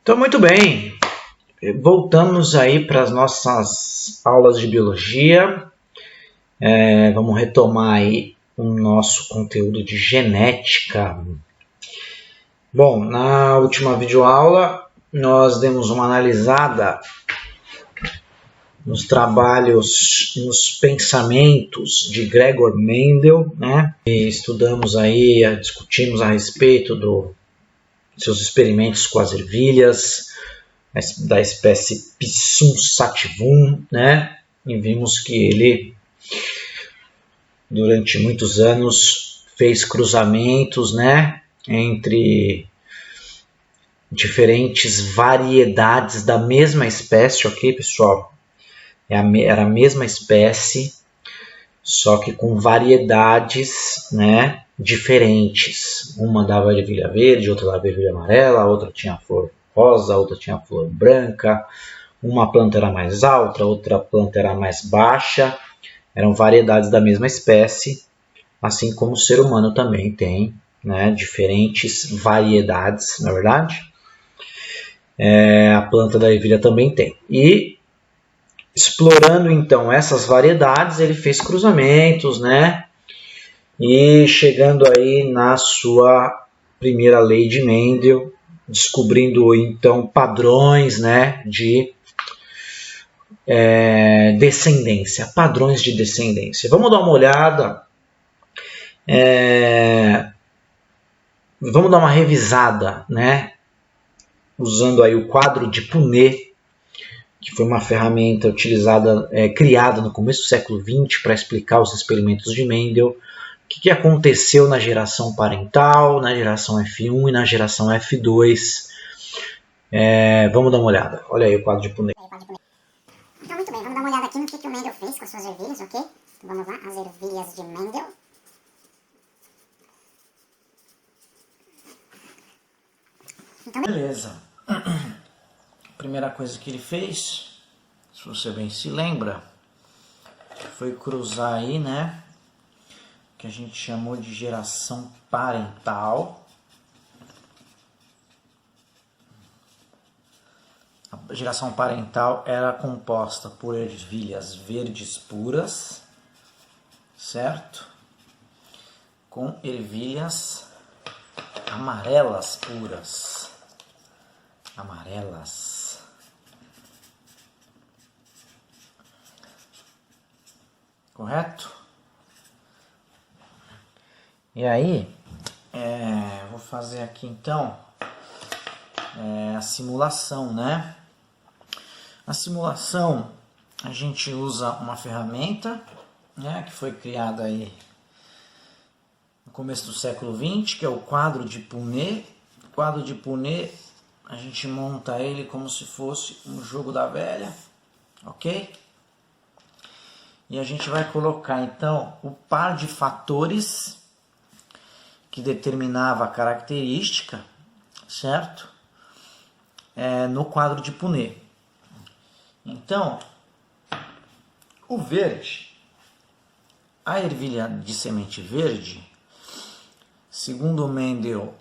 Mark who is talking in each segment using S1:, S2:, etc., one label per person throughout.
S1: Então, muito bem, voltamos aí para as nossas aulas de biologia. Vamos retomar aí o nosso conteúdo de genética. Bom, na última videoaula nós demos uma analisada nos trabalhos, nos pensamentos de Gregor Mendel, né? E estudamos aí, discutimos a respeito dos seus experimentos com as ervilhas, da espécie Pisum sativum, né? E vimos que ele, durante muitos anos, fez cruzamentos, né? Entre diferentes variedades da mesma espécie, ok, pessoal? Era a mesma espécie, só que com variedades, né, diferentes. Uma dava ervilha verde, outra dava ervilha amarela, a outra tinha flor rosa, a outra tinha flor branca. Uma planta era mais alta, outra planta era mais baixa. Eram variedades da mesma espécie, assim como o ser humano também tem, né, diferentes variedades, na verdade. A planta da ervilha também tem. E explorando então essas variedades, ele fez cruzamentos, né? E chegando aí na sua primeira lei de Mendel, descobrindo então padrões, né, de descendência, padrões de descendência. Vamos dar uma olhada, vamos dar uma revisada, né? Usando aí o quadro de Punnett, que foi uma ferramenta utilizada, criada no começo do século XX para explicar os experimentos de Mendel. O que aconteceu na geração parental, na geração F1 e na geração F2. Vamos dar uma olhada. Olha aí o quadro de Punnett.
S2: Então, muito bem, vamos dar uma olhada aqui no que o Mendel fez com as suas ervilhas, ok? Então, vamos lá, as ervilhas de Mendel.
S1: Então, beleza. A primeira coisa que ele fez, se você bem se lembra, foi cruzar aí, né, que a gente chamou de geração parental. A geração parental era composta por ervilhas verdes puras, certo? Com ervilhas amarelas puras. Amarelas. Correto? E aí, vou fazer aqui então a simulação, né? Na simulação a gente usa uma ferramenta, né, que foi criada aí no começo do século XX, que é o quadro de Punnett. O quadro de Punnett, a gente monta ele como se fosse um jogo da velha, ok? E a gente vai colocar então o par de fatores que determinava a característica, certo? No quadro de Punnett. Então, o verde, a ervilha de semente verde, segundo Mendel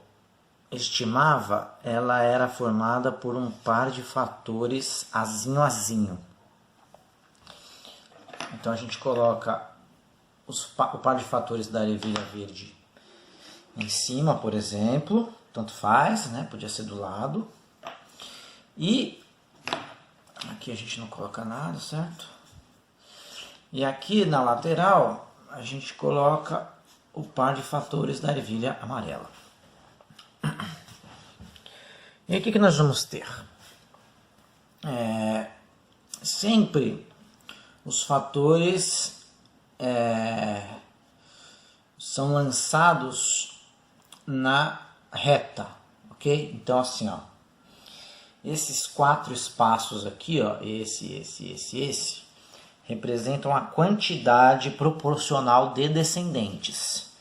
S1: estimava, ela era formada por um par de fatores azinho a azinho. Então a gente coloca o par de fatores da ervilha verde em cima, por exemplo, tanto faz, né? Podia ser do lado. E aqui a gente não coloca nada, certo? E aqui na lateral a gente coloca o par de fatores da ervilha amarela. E o que nós vamos ter? Sempre os fatores são lançados na reta, ok? Então assim, ó, esses 4 espaços aqui, ó, esse, representam a quantidade proporcional de descendentes,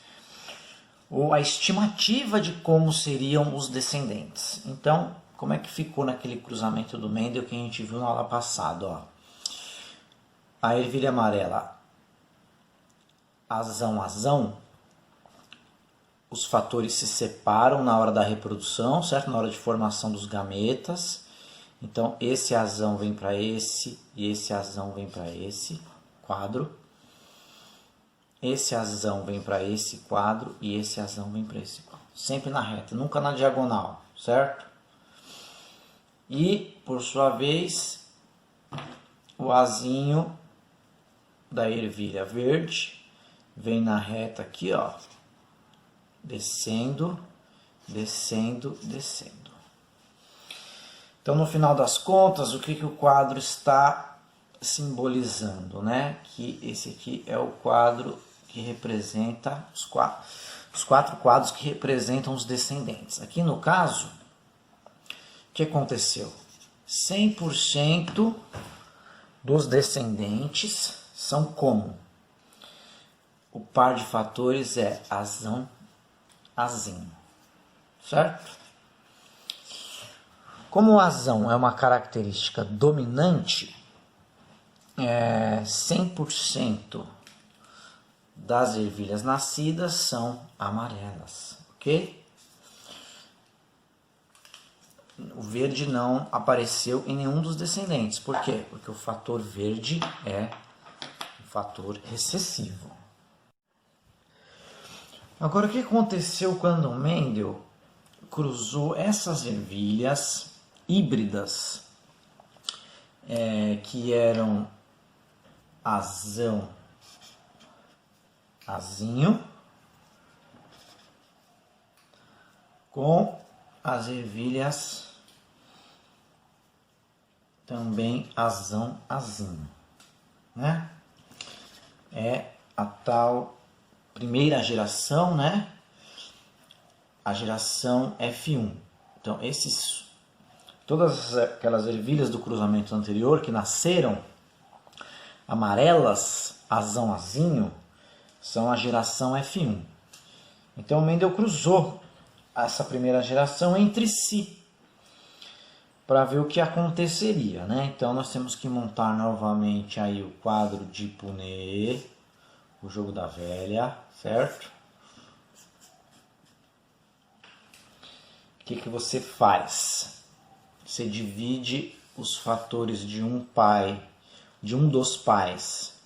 S1: ou a estimativa de como seriam os descendentes. Então, como é que ficou naquele cruzamento do Mendel que a gente viu na aula passada, ó? A ervilha amarela, azão, os fatores se separam na hora da reprodução, certo? Na hora de formação dos gametas. Então, esse azão vem para esse e esse azão vem para esse quadro. Esse azão vem para esse quadro e esse azão vem para esse quadro. Sempre na reta, nunca na diagonal, certo? E, por sua vez, o azinho da ervilha verde vem na reta aqui, ó, descendo, descendo, descendo. Então, no final das contas, o que o quadro está simbolizando, né? Que esse aqui é o quadro que representa os quatro quadros que representam os descendentes. Aqui no caso, o que aconteceu? 100% dos descendentes são como? O par de fatores é azão, azinho, certo? Como o azão é uma característica dominante, 100% das ervilhas nascidas são amarelas, ok? O verde não apareceu em nenhum dos descendentes. Por quê? Porque o fator verde é um fator recessivo. Agora, o que aconteceu quando o Mendel cruzou essas ervilhas híbridas, que eram azão, azinho, com as ervilhas também azão, azinho, né? É a tal primeira geração, né? A geração F1. Então, todas aquelas ervilhas do cruzamento anterior que nasceram amarelas, azão, azinho, são a geração F1. Então, o Mendel cruzou essa primeira geração entre si para ver o que aconteceria, né? Então, nós temos que montar novamente aí o quadro de Punnett, o jogo da velha, certo? O que você faz? Você divide os fatores de um dos pais,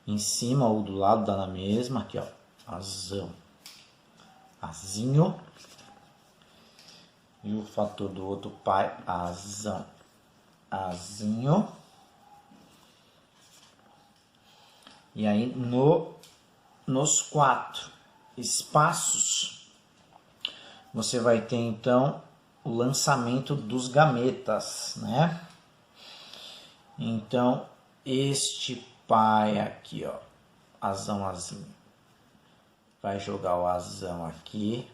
S1: em cima ou do lado, dá na mesma, aqui ó, azão, azinho, e o fator do outro pai, azão, azinho, e aí nos 4 espaços você vai ter então o lançamento dos gametas, né? Então este pai aqui, ó, azão, azinho, vai jogar o azão aqui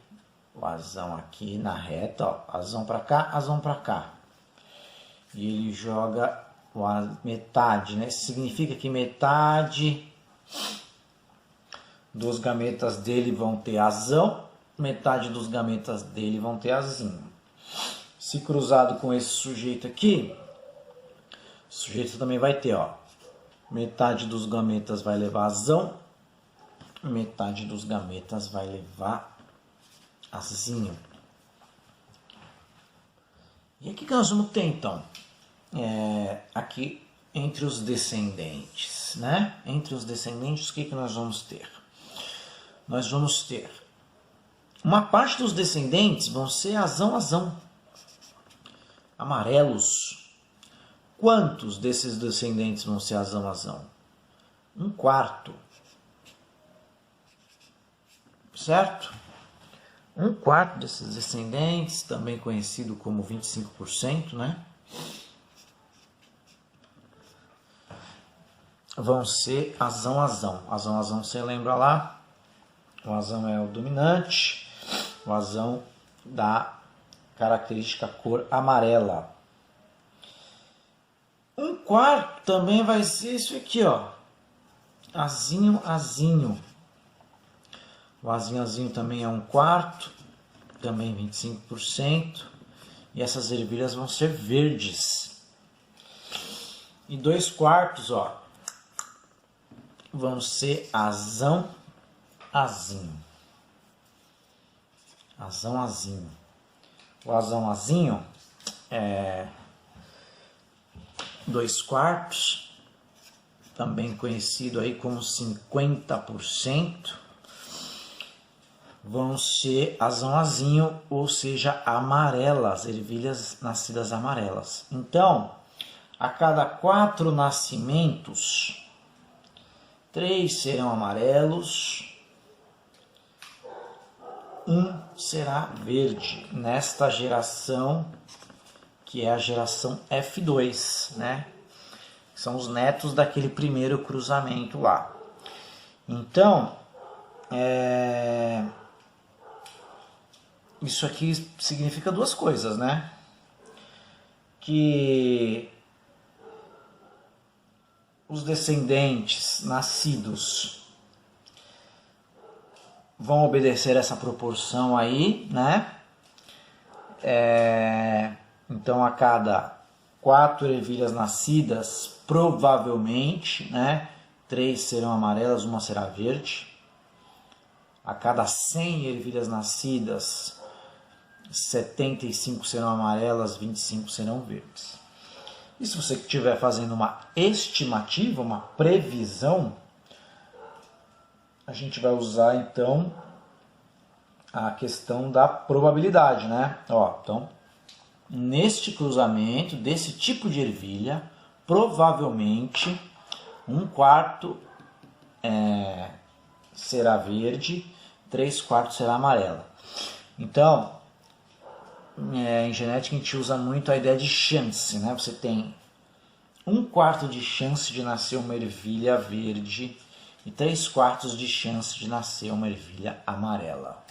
S1: na reta, ó, azão para cá, e ele joga metade, né? Significa que metade dos gametas dele vão ter azão, metade dos gametas dele vão ter azinho. Se cruzado com esse sujeito aqui, o sujeito também vai ter, ó, metade dos gametas vai levar azão, metade dos gametas vai levar azinho. E aqui que nós vamos ter então, aqui entre os descendentes, né? Entre os descendentes, o que nós vamos ter? Nós vamos ter uma parte dos descendentes vão ser azão, azão, amarelos. Quantos desses descendentes vão ser azão, azão? 1/4. Certo? 1/4 desses descendentes, também conhecido como 25%, né? Vão ser azão, azão. Azão, azão, você lembra lá? O azão é o dominante. O azão dá característica cor amarela. 1/4 também vai ser isso aqui, ó. Azinho, azinho. O azinho, azinho também é 1/4. Também 25%. E essas ervilhas vão ser verdes. E 2/4, ó, vão ser azão, azinho. azão azinho. O azão azinho é 2/4, também conhecido aí como 50%, vão ser azão azinho, ou seja, amarelas, ervilhas nascidas amarelas. Então, a cada 4 nascimentos, 3 serão amarelos, 1 será verde, nesta geração que é a geração F2, né? São os netos daquele primeiro cruzamento lá. Então, isso aqui significa duas coisas, né? Que os descendentes nascidos vão obedecer essa proporção aí, né? Então, a cada 4 ervilhas nascidas, provavelmente, né, 3 serão amarelas, 1 será verde. A cada 100 ervilhas nascidas, 75 serão amarelas, 25 serão verdes. E se você estiver fazendo uma estimativa, uma previsão, a gente vai usar então a questão da probabilidade, né? Então, neste cruzamento desse tipo de ervilha, provavelmente 1/4 será verde, 3/4 será amarela. Então, em genética a gente usa muito a ideia de chance, né? Você tem 1/4 de chance de nascer uma ervilha verde e 3/4 de chance de nascer uma ervilha amarela.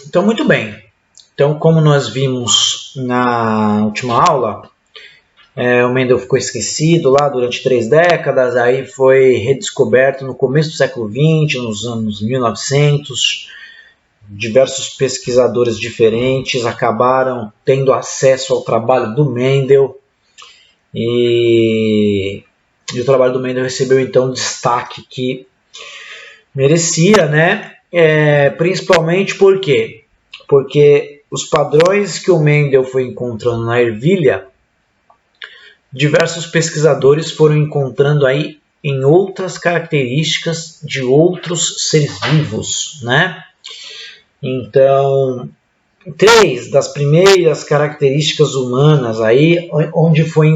S1: Então, muito bem. Então, como nós vimos na última aula, o Mendel ficou esquecido lá durante 3 décadas, aí foi redescoberto no começo do século XX, nos anos 1900. Diversos pesquisadores diferentes acabaram tendo acesso ao trabalho do Mendel e o trabalho do Mendel recebeu então o destaque que merecia, né? Principalmente por quê? Porque os padrões que o Mendel foi encontrando na ervilha, diversos pesquisadores foram encontrando aí em outras características de outros seres vivos, né? Então, 3 das primeiras características humanas aí, onde foram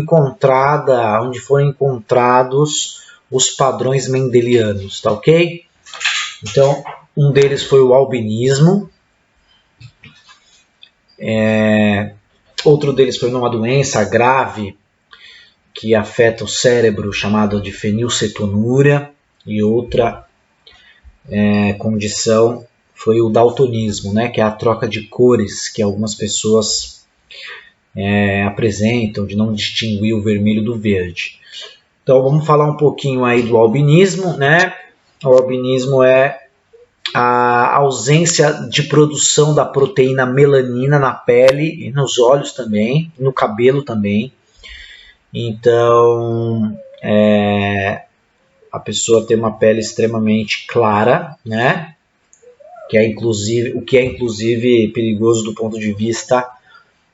S1: encontrados os padrões mendelianos, tá ok? Então, um deles foi o albinismo, outro deles foi uma doença grave que afeta o cérebro, chamada de fenilcetonúria, e outra condição foi o daltonismo, né, que é a troca de cores que algumas pessoas apresentam, de não distinguir o vermelho do verde. Então vamos falar um pouquinho aí do albinismo, né? O albinismo é a ausência de produção da proteína melanina na pele e nos olhos também, no cabelo também. Então a pessoa tem uma pele extremamente clara, né? O que é inclusive perigoso do ponto de vista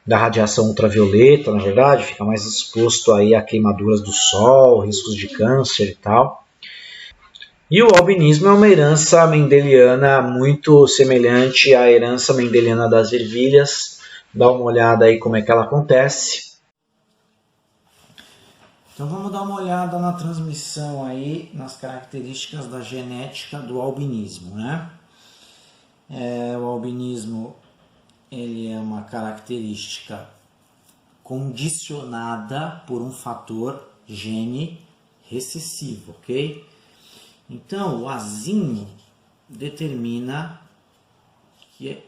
S1: da radiação ultravioleta, na verdade, fica mais exposto aí a queimaduras do sol, riscos de câncer e tal. E o albinismo é uma herança mendeliana muito semelhante à herança mendeliana das ervilhas. Dá uma olhada aí como é que ela acontece. Então vamos dar uma olhada na transmissão aí, nas características da genética do albinismo, né? O albinismo, ele é uma característica condicionada por um fator gene recessivo, ok? Então, o azinho determina que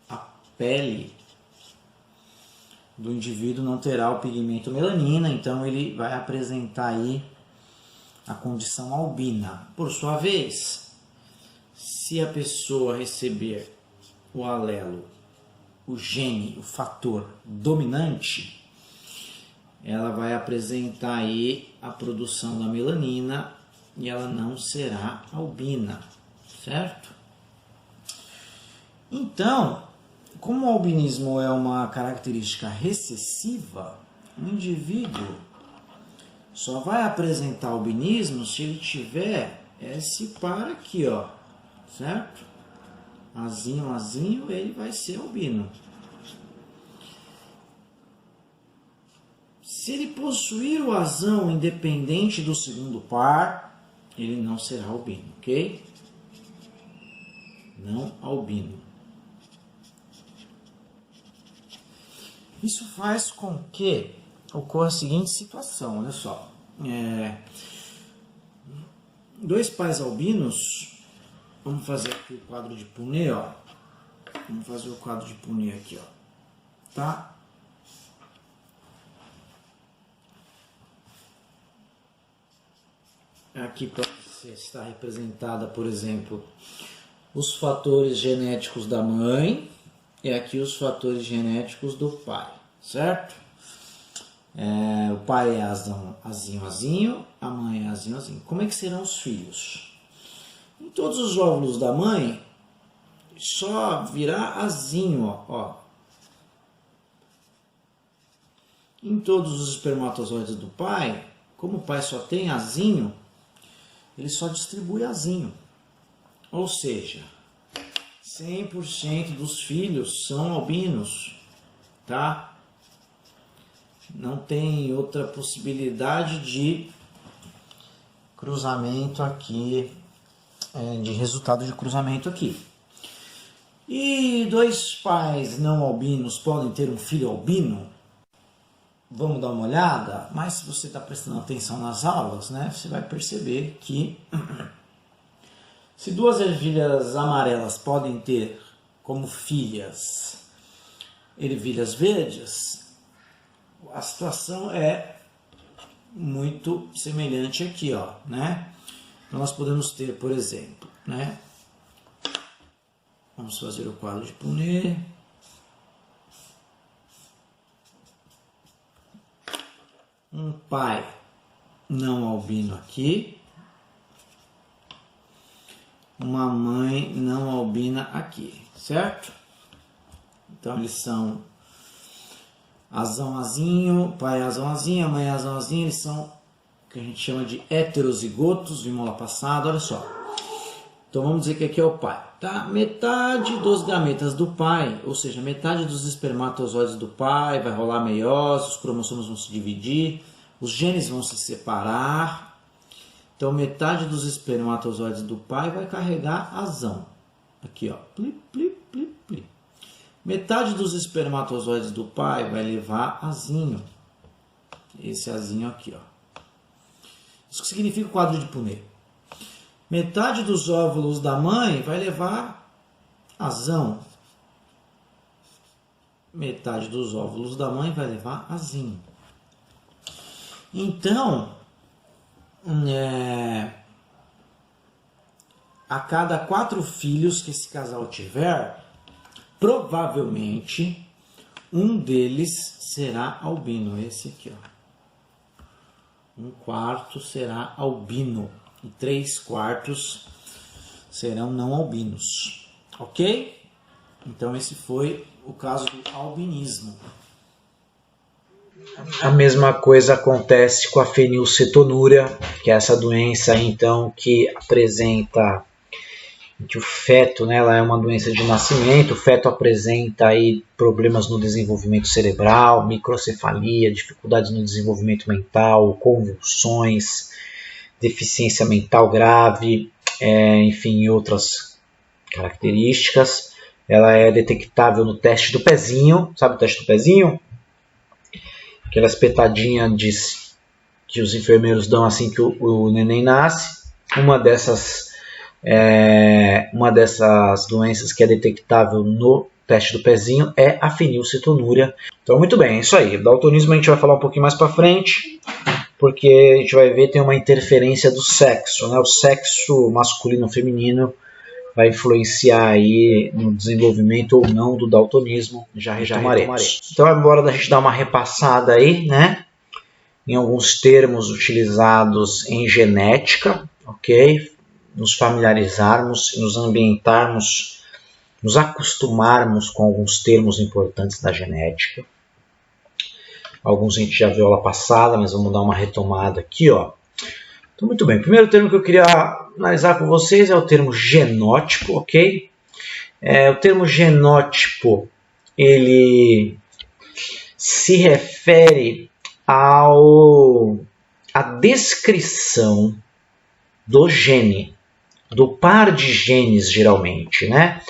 S1: a pele do indivíduo não terá o pigmento melanina, então ele vai apresentar aí a condição albina. Por sua vez, se a pessoa receber o alelo, o gene, o fator dominante, ela vai apresentar aí a produção da melanina e ela não será albina. certo? Então, como o albinismo é uma característica recessiva, o indivíduo só vai apresentar albinismo se ele tiver esse par aqui, ó, certo? Azinho, azinho, ele vai ser albino. Se ele possuir o azão independente do segundo par, ele não será albino, ok? Não albino. Isso faz com que ocorra a seguinte situação, olha só. Dois pais albinos, vamos fazer aqui o quadro de Punnett, ó. Vamos fazer o quadro de Punnett aqui, ó. Tá? Aqui pode estar representada, por exemplo, os fatores genéticos da mãe e aqui os fatores genéticos do pai, certo? O pai é azinho, azinho, a mãe é azinho, azinho. Como é que serão os filhos? Em todos os óvulos da mãe, só virá azinho, ó. Em todos os espermatozoides do pai, como o pai só tem azinho, ele só distribui azinho. Ou seja, 100% dos filhos são albinos, tá? Não tem outra possibilidade de cruzamento aqui, de resultado de cruzamento aqui. E dois pais não albinos podem ter um filho albino? Vamos dar uma olhada, mas se você está prestando atenção nas aulas, né, você vai perceber que se duas ervilhas amarelas podem ter como filhas ervilhas verdes, a situação é muito semelhante aqui, ó, né? Então nós podemos ter, por exemplo, né? Vamos fazer o quadro de Punnett. Um pai não albino aqui. Uma mãe não albina aqui, certo? Então eles são azão, azinho, pai azão, azinho, mãe azão, azinho, eles são o que a gente chama de heterozigotos, vimos lá passado, olha só. Então vamos dizer que aqui é o pai, tá? Metade dos gametas do pai, ou seja, metade dos espermatozoides do pai vai rolar meiose, os cromossomos vão se dividir, os genes vão se separar. Então metade dos espermatozoides do pai vai carregar azão. Aqui, ó, plip, plip, plip, plip. Metade dos espermatozoides do pai vai levar azinho. Esse azinho aqui, ó. Isso que significa o quadro de Punnett. Metade dos óvulos da mãe vai levar azão. Metade dos óvulos da mãe vai levar azinho. Então, a cada 4 filhos que esse casal tiver, provavelmente um deles será albino. Esse aqui, ó. 1/4 será albino e 3/4 serão não albinos. Ok? Então esse foi o caso do albinismo.
S3: A mesma coisa acontece com a fenilcetonúria, que é essa doença então que apresenta que o feto, né, ela é uma doença de nascimento, o feto apresenta aí problemas no desenvolvimento cerebral, microcefalia, dificuldades no desenvolvimento mental, convulsões, deficiência mental grave, enfim, outras características. Ela é detectável no teste do pezinho, sabe o teste do pezinho? Aquela espetadinha que os enfermeiros dão assim que o neném nasce. Uma dessas doenças que é detectável no teste do pezinho é a fenilcetonúria. Então, muito bem, é isso aí. Daltonismo a gente vai falar um pouquinho mais para frente, porque a gente vai ver que tem uma interferência do sexo, né? O sexo masculino ou feminino vai influenciar aí no desenvolvimento ou não do daltonismo, já retomaremos. Então é hora da gente dar uma repassada aí, né, em alguns termos utilizados em genética, ok? nos familiarizarmos e nos ambientarmos, nos acostumarmos com alguns termos importantes da genética. Alguns a gente já viu aula passada, mas vamos dar uma retomada aqui, ó. Então, muito bem. O primeiro termo que eu queria analisar com vocês é o termo genótipo, ok? O termo genótipo, ele se refere à descrição do gene, do par de genes, geralmente, né?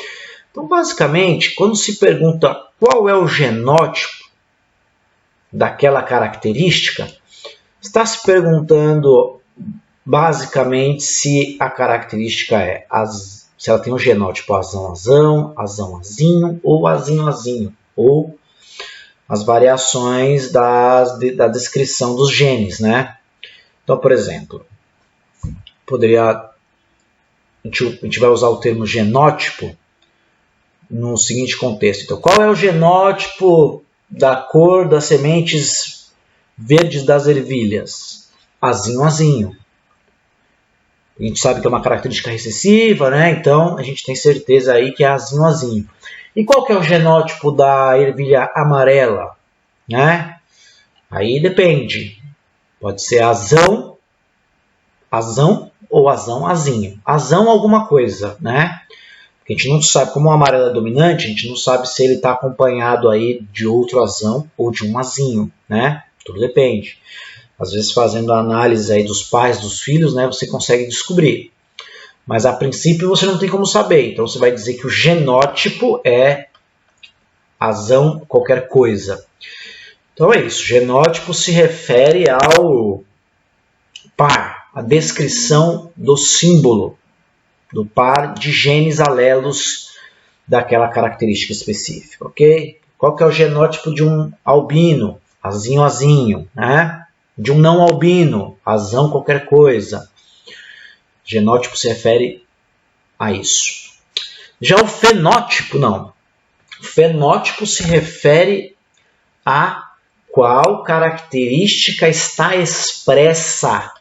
S3: Então, basicamente, quando se pergunta qual é o genótipo daquela característica, está se perguntando basicamente se a característica se ela tem um genótipo azão-azão, azão-azinho ou azinho-azinho, ou as variações da descrição dos genes, né? Então, por exemplo, a gente vai usar o termo genótipo no seguinte contexto. Então, qual é o genótipo da cor das sementes verdes das ervilhas? Azinho-azinho. A gente sabe que é uma característica recessiva, né? Então a gente tem certeza aí que é azinho-azinho. E qual que é o genótipo da ervilha amarela? Né? Aí depende. Pode ser azão ou azão-azinho. Azão alguma coisa, né? A gente não sabe, como o amarelo é dominante, a gente não sabe se ele está acompanhado aí de outro azão ou de um azinho, né? Tudo depende. Às vezes, fazendo a análise aí dos pais, dos filhos, né, você consegue descobrir. Mas, a princípio, você não tem como saber. Então, você vai dizer que o genótipo é azão qualquer coisa. Então, é isso. Genótipo se refere ao par, a descrição do símbolo, do par de genes alelos daquela característica específica, ok? Qual que é o genótipo de um albino? Azinho-azinho, né? De um não albino, azão qualquer coisa. Genótipo se refere a isso. Já o fenótipo, não. O fenótipo se refere a qual característica está expressa,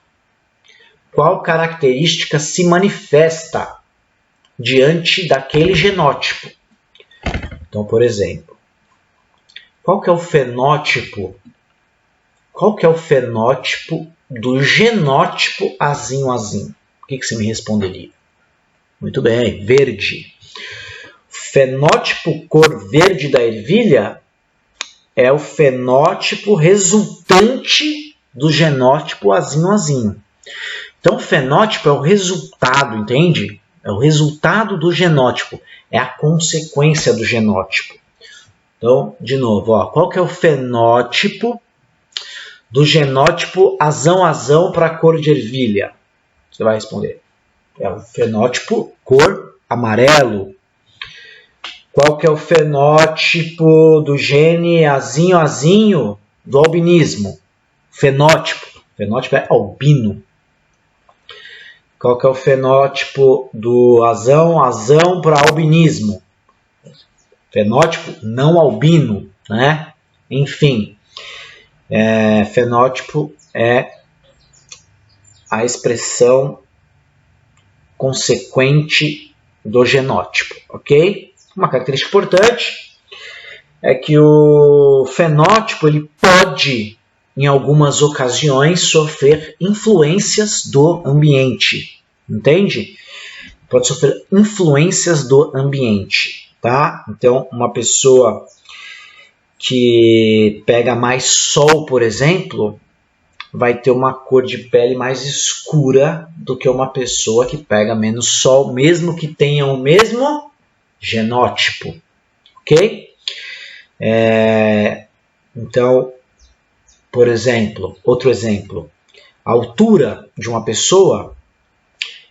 S3: qual característica se manifesta diante daquele genótipo. Então, por exemplo, qual que é o fenótipo? Qual que é o fenótipo do genótipo azinho-azinho? O que você me responderia? Muito bem, verde. O fenótipo cor verde da ervilha é o fenótipo resultante do genótipo azinho-azinho. Então, o fenótipo é o resultado, entende? É o resultado do genótipo. É a consequência do genótipo. Então, de novo, ó, qual que é o fenótipo do genótipo azão-azão para a cor de ervilha? Você vai responder. É o fenótipo cor amarelo. Qual que é o fenótipo do gene azinho-azinho do albinismo? Fenótipo. Fenótipo é albino. Qual que é o fenótipo do azão para albinismo? Fenótipo não albino, né? Enfim. Fenótipo é a expressão consequente do genótipo, ok? Uma característica importante é que o fenótipo ele pode, em algumas ocasiões, sofrer influências do ambiente, entende? Pode sofrer influências do ambiente, tá? Então, uma pessoa que pega mais sol, por exemplo, vai ter uma cor de pele mais escura do que uma pessoa que pega menos sol, mesmo que tenha o mesmo genótipo, ok? Então, por exemplo, outro exemplo, a altura de uma pessoa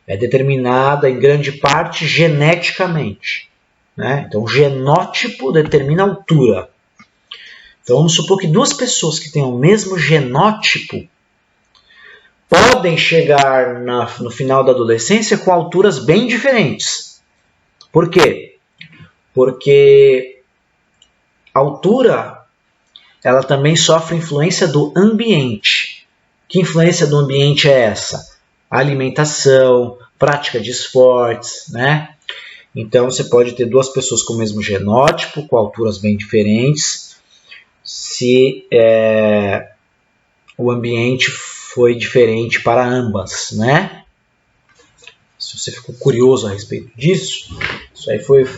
S3: é determinada em grande parte geneticamente, né? Então, o genótipo determina a altura. Então, vamos supor que duas pessoas que têm o mesmo genótipo podem chegar no final da adolescência com alturas bem diferentes. Por quê? Porque a altura ela também sofre influência do ambiente. Que influência do ambiente é essa? A alimentação, prática de esportes, né? Então você pode ter duas pessoas com o mesmo genótipo, com alturas bem diferentes, se o ambiente foi diferente para ambas, né? Se você ficou curioso a respeito disso, isso aí foi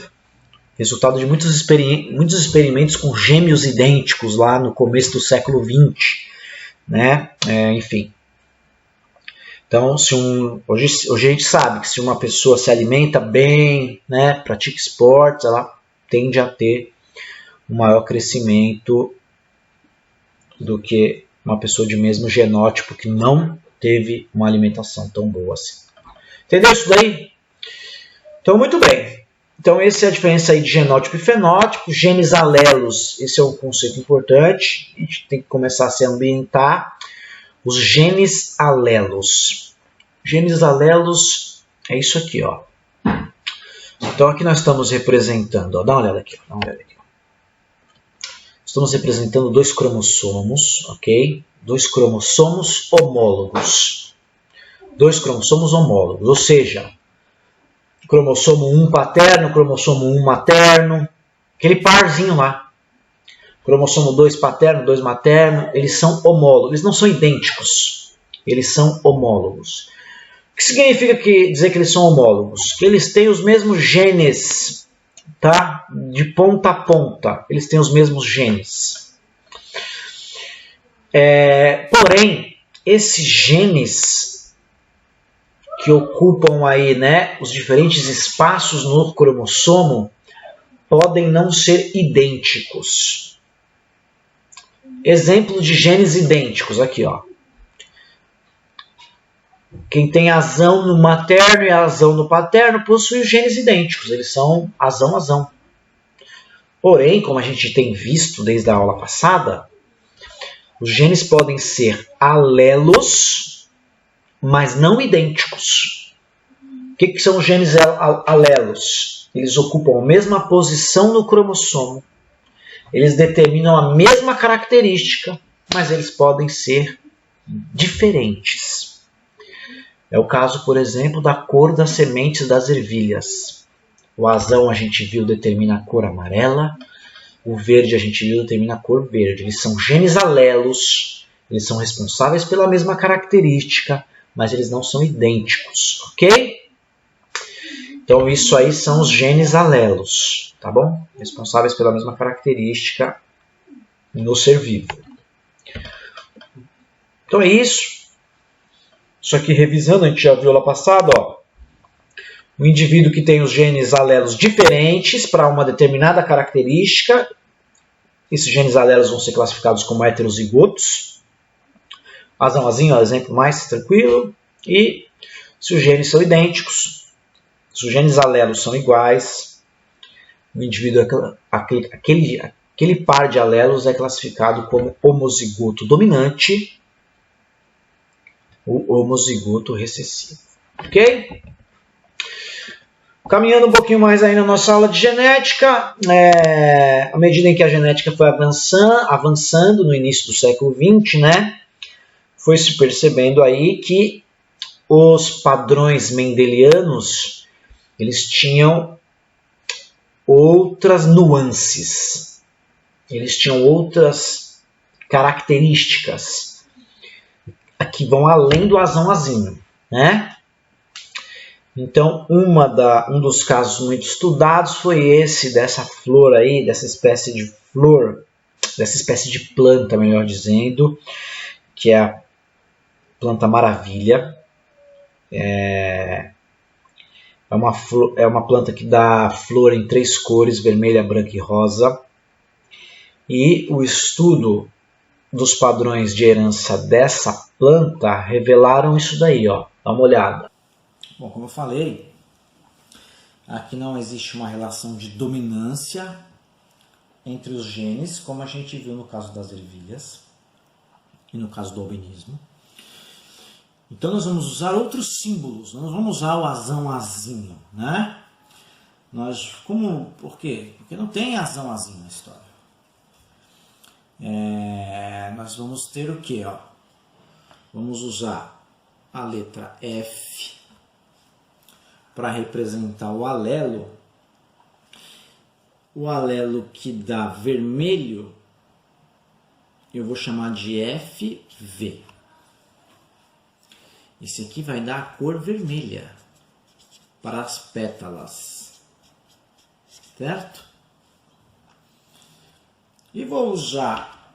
S3: resultado de muitos experimentos com gêmeos idênticos lá no começo do século XX, né? Enfim. Então, hoje a gente sabe que se uma pessoa se alimenta bem, né, pratica esportes, ela tende a ter um maior crescimento do que uma pessoa de mesmo genótipo que não teve uma alimentação tão boa assim. Entendeu isso daí? Então, muito bem. Então, essa é a diferença aí de genótipo e fenótipo. Genes alelos, esse é um conceito importante. A gente tem que começar a se ambientar. Os genes alelos. Genes alelos é isso aqui, ó. Então, aqui nós estamos representando, ó, dá uma olhada aqui, Estamos representando 2 cromossomos, ok? 2 cromossomos homólogos. 2 cromossomos homólogos, ou seja, cromossomo 1 paterno, cromossomo 1 materno, aquele parzinho lá. Cromossomo 2 paterno, 2 materno, eles são homólogos, eles não são idênticos, eles são homólogos. O que significa dizer que eles são homólogos? Que eles têm os mesmos genes, tá? De ponta a ponta, eles têm os mesmos genes. Porém, esses genes que ocupam aí, né, os diferentes espaços no cromossomo podem não ser idênticos. Exemplo de genes idênticos, aqui, ó. Quem tem azão no materno e azão no paterno possui os genes idênticos, eles são azão. Porém, como a gente tem visto desde a aula passada, os genes podem ser alelos, mas não idênticos. O que são os genes alelos? Eles ocupam a mesma posição no cromossomo, eles determinam a mesma característica, mas eles podem ser diferentes. É o caso, por exemplo, da cor das sementes das ervilhas. O azão a gente viu determina a cor amarela, o verde a gente viu determina a cor verde. Eles são genes alelos, eles são responsáveis pela mesma característica, mas eles não são idênticos, ok? Então isso aí são os genes alelos, tá bom? Responsáveis pela mesma característica no ser vivo. Então é isso. Isso aqui, revisando, a gente já viu lá passado, ó. Um indivíduo que tem os genes alelos diferentes para uma determinada característica, esses genes alelos vão ser classificados como heterozigotos. Azãozinho é o exemplo mais tranquilo. E se os genes são idênticos, se os genes alelos são iguais, o indivíduo, aquele par de alelos é classificado como homozigoto dominante, o homozigoto recessivo. Ok? Caminhando um pouquinho mais aí na nossa aula de genética, à medida em que a genética foi avançando no início do século XX, né, foi se percebendo aí que os padrões mendelianos, eles tinham outras nuances, eles tinham outras características que vão além do azão-azinho, né? Então, um dos casos muito estudados foi esse dessa flor aí, dessa espécie de flor, dessa espécie de planta, melhor dizendo, que é a planta maravilha. É uma planta que dá flor em 3 cores, vermelha, branca e rosa. E o estudo dos padrões de herança dessa planta revelaram isso daí, ó. Dá uma olhada.
S1: Bom, como eu falei, aqui não existe uma relação de dominância entre os genes, como a gente viu no caso das ervilhas e no caso do albinismo. Então nós vamos usar outros símbolos, nós vamos usar o azão-azinho, né? Por quê? Porque não tem azão-azinho na história. Nós vamos ter o quê? Ó? Vamos usar a letra F para representar o alelo que dá vermelho, eu vou chamar de FV. Esse aqui vai dar a cor vermelha para as pétalas, certo? E vou usar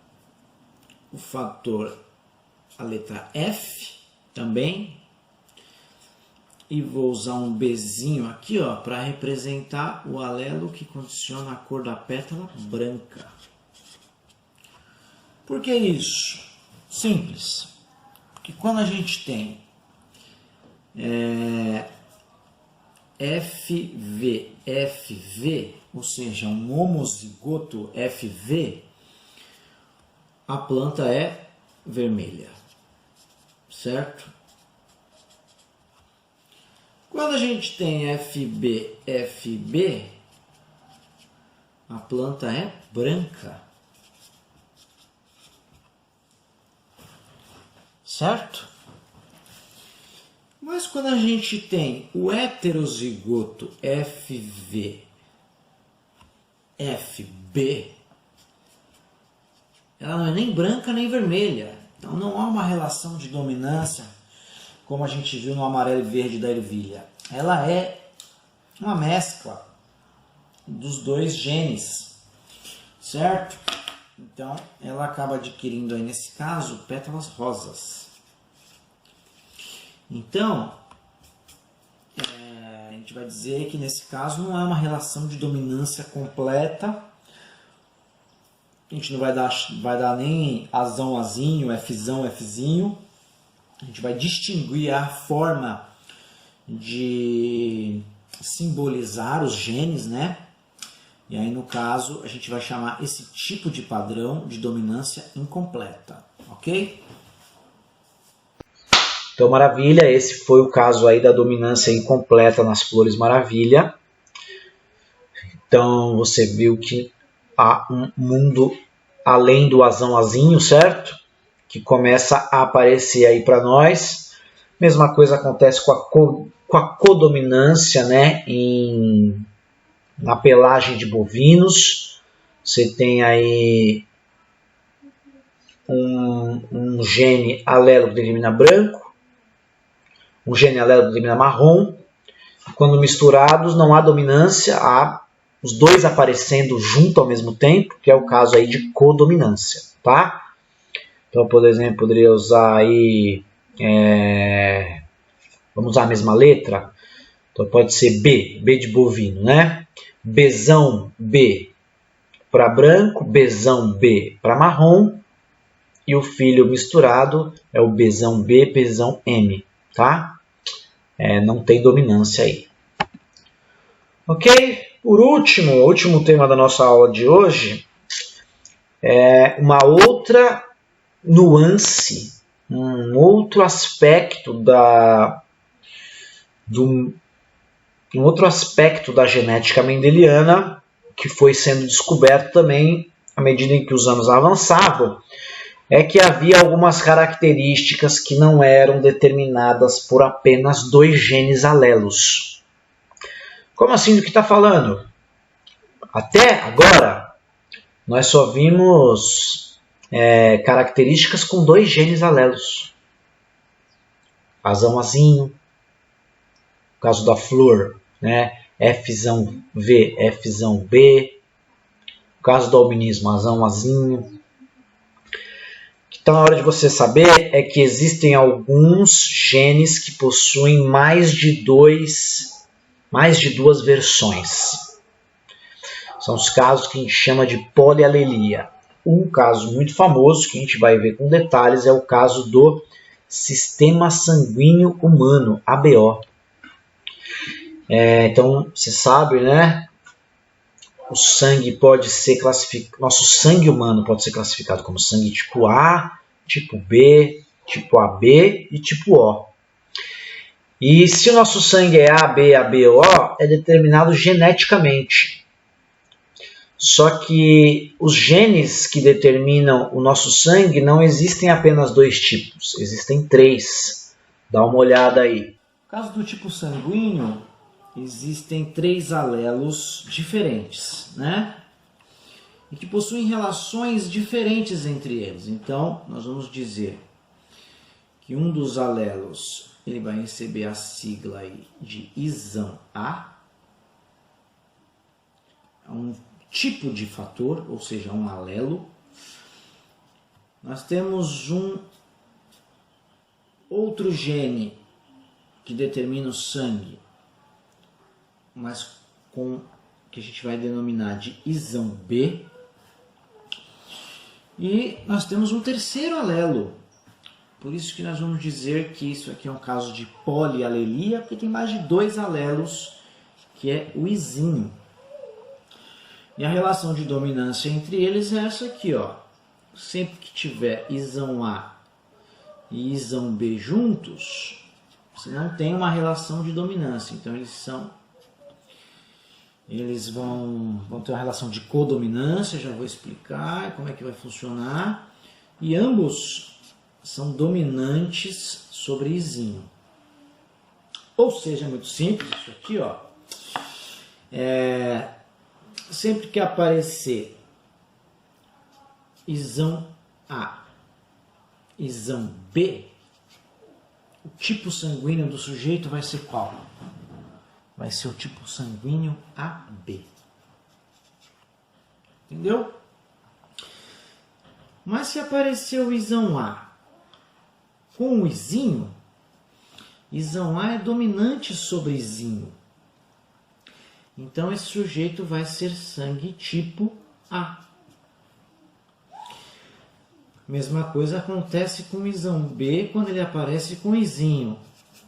S1: o fator, a letra F também, e vou usar um Bzinho aqui, ó, para representar o alelo que condiciona a cor da pétala branca. Por que isso? Simples. Porque quando a gente tem FV, ou seja, um homozigoto FV, a planta é vermelha, certo? Quando a gente tem FB, a planta é branca, certo? Mas quando a gente tem o heterozigoto FB, ela não é nem branca nem vermelha. Então não há uma relação de dominância como a gente viu no amarelo e verde da ervilha. Ela é uma mescla dos dois genes, certo? Então ela acaba adquirindo aí, nesse caso, pétalas rosas. Então, a gente vai dizer que nesse caso não é uma relação de dominância completa. A gente não vai dar nem Azão, Azinho, Fzão, Fzinho. A gente vai distinguir a forma de simbolizar os genes, né? E aí, no caso, a gente vai chamar esse tipo de padrão de dominância incompleta, ok?
S3: Então, maravilha, esse foi o caso aí da dominância incompleta nas flores maravilha. Então, você viu que há um mundo além do azão azinho, certo? Que começa a aparecer aí para nós. Mesma coisa acontece com a codominância, né? Na pelagem de bovinos. Você tem aí um gene alelo que determina branco, um gene alelo que determina marrom. Quando misturados não há dominância, há os dois aparecendo junto ao mesmo tempo, que é o caso aí de codominância, tá? Então, por exemplo, poderia usar aí, vamos usar a mesma letra, então pode ser B de bovino, né? Bzão B para branco, Bzão B para marrom, e o filho misturado é o Bzão B, Bzão M, tá? Não tem dominância aí. Ok? Por último, o último tema da nossa aula de hoje é uma outra nuance, um outro aspecto da genética mendeliana que foi sendo descoberto também à medida em que os anos avançavam, é que havia algumas características que não eram determinadas por apenas dois genes alelos. Como assim, do que está falando? Até agora, nós só vimos características com dois genes alelos. Azão azinho, no caso da flor, né? Fzão V, Fzão B. No caso do albinismo, azão azinho. Então, a hora de você saber é que existem alguns genes que possuem mais de duas versões. São os casos que a gente chama de polialelia. Um caso muito famoso que a gente vai ver com detalhes é o caso do sistema sanguíneo humano, ABO. Então, você sabe, né? O sangue pode ser classificado, nosso sangue humano pode ser classificado como sangue tipo A, tipo B, tipo AB e tipo O. E se o nosso sangue é AB, ABO, é determinado geneticamente. Só que os genes que determinam o nosso sangue não existem apenas dois tipos, existem três. Dá uma olhada aí.
S1: No caso do tipo sanguíneo, existem 3 alelos diferentes, né? E que possuem relações diferentes entre eles. Então, nós vamos dizer que um dos alelos ele vai receber a sigla aí de isão A, um tipo de fator, ou seja, um alelo. Nós temos um outro gene que determina o sangue, mas com que a gente vai denominar de isão B. E nós temos um terceiro alelo. Por isso que nós vamos dizer que isso aqui é um caso de polialelia, porque tem mais de 2 alelos, que é o izinho. E a relação de dominância entre eles é essa aqui, ó. Sempre que tiver isão A e isão B juntos, você não tem uma relação de dominância. Então eles vão ter uma relação de codominância, já vou explicar como é que vai funcionar. E ambos são dominantes sobre izinho. Ou seja, é muito simples isso aqui, ó. Sempre que aparecer isão A, isão B, o tipo sanguíneo do sujeito vai ser qual? Vai ser o tipo sanguíneo AB. Entendeu? Mas se aparecer o isão A com o izinho, isão A é dominante sobre izinho. Então esse sujeito vai ser sangue tipo A. Mesma coisa acontece com o isão B quando ele aparece com izinho.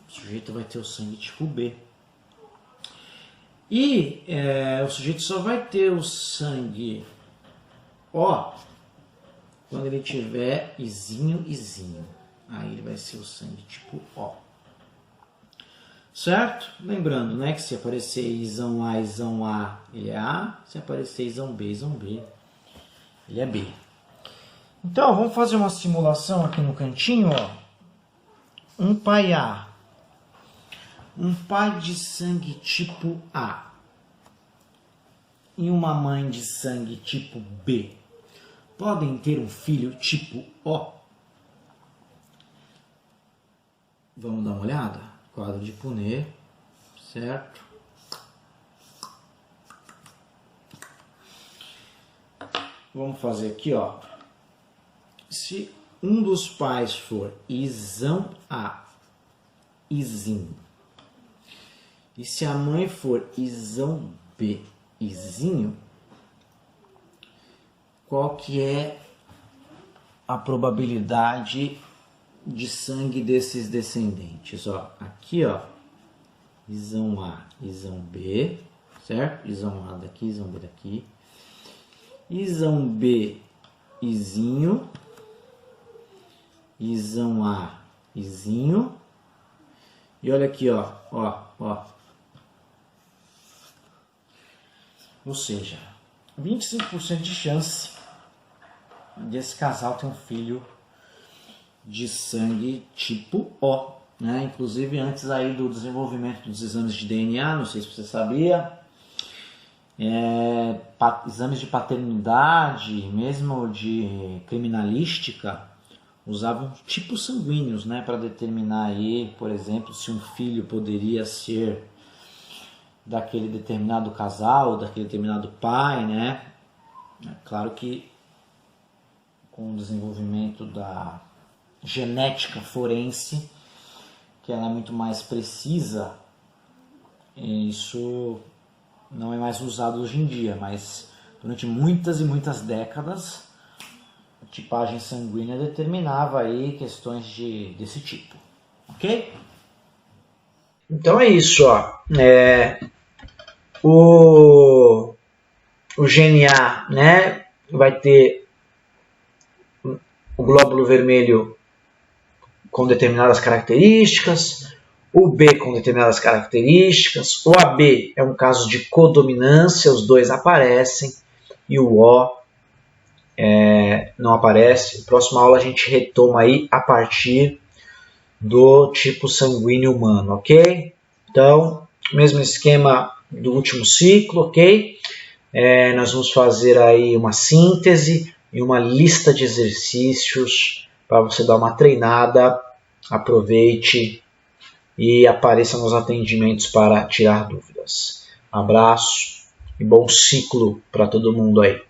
S1: O sujeito vai ter o sangue tipo B. E o sujeito só vai ter o sangue O quando ele tiver izinho. Aí ele vai ser o sangue tipo O. Certo? Lembrando, né, que se aparecer isão A, ele é A. Se aparecer isão B, ele é B. Então, vamos fazer uma simulação aqui no cantinho, ó. Um pai A. Um pai de sangue tipo A. E uma mãe de sangue tipo B. Podem ter um filho tipo O? Vamos dar uma olhada? Quadro de Punnett, certo? Vamos fazer aqui, ó. Se um dos pais for isão A, izinho, e se a mãe for isão B, izinho, qual que é a probabilidade de sangue desses descendentes? Ó, aqui, ó, isão A, isão B, certo? Isão A daqui, isão B daqui. Isão B, izinho. Isão A, izinho. E olha aqui, ó. Ou seja, 25% de chance desse casal ter um filho de sangue tipo O, né? Inclusive antes aí do desenvolvimento dos exames de DNA, não sei se você sabia, exames de paternidade, mesmo de criminalística, usavam tipos sanguíneos, né, para determinar aí, por exemplo, se um filho poderia ser daquele determinado casal, daquele determinado pai, né? É claro que com o desenvolvimento da genética forense, que ela é muito mais precisa, isso não é mais usado hoje em dia, mas durante muitas e muitas décadas a tipagem sanguínea determinava aí questões desse tipo, ok?
S3: Então é isso, ó. O gene A, né, vai ter o glóbulo vermelho com determinadas características, o B com determinadas características, o AB é um caso de codominância, os dois aparecem, e o O não aparece. Próxima aula a gente retoma aí a partir do tipo sanguíneo humano, ok? Então, mesmo esquema do último ciclo, ok? Nós vamos fazer aí uma síntese e uma lista de exercícios para você dar uma treinada. Aproveite e apareça nos atendimentos para tirar dúvidas. Abraço e bom ciclo para todo mundo aí.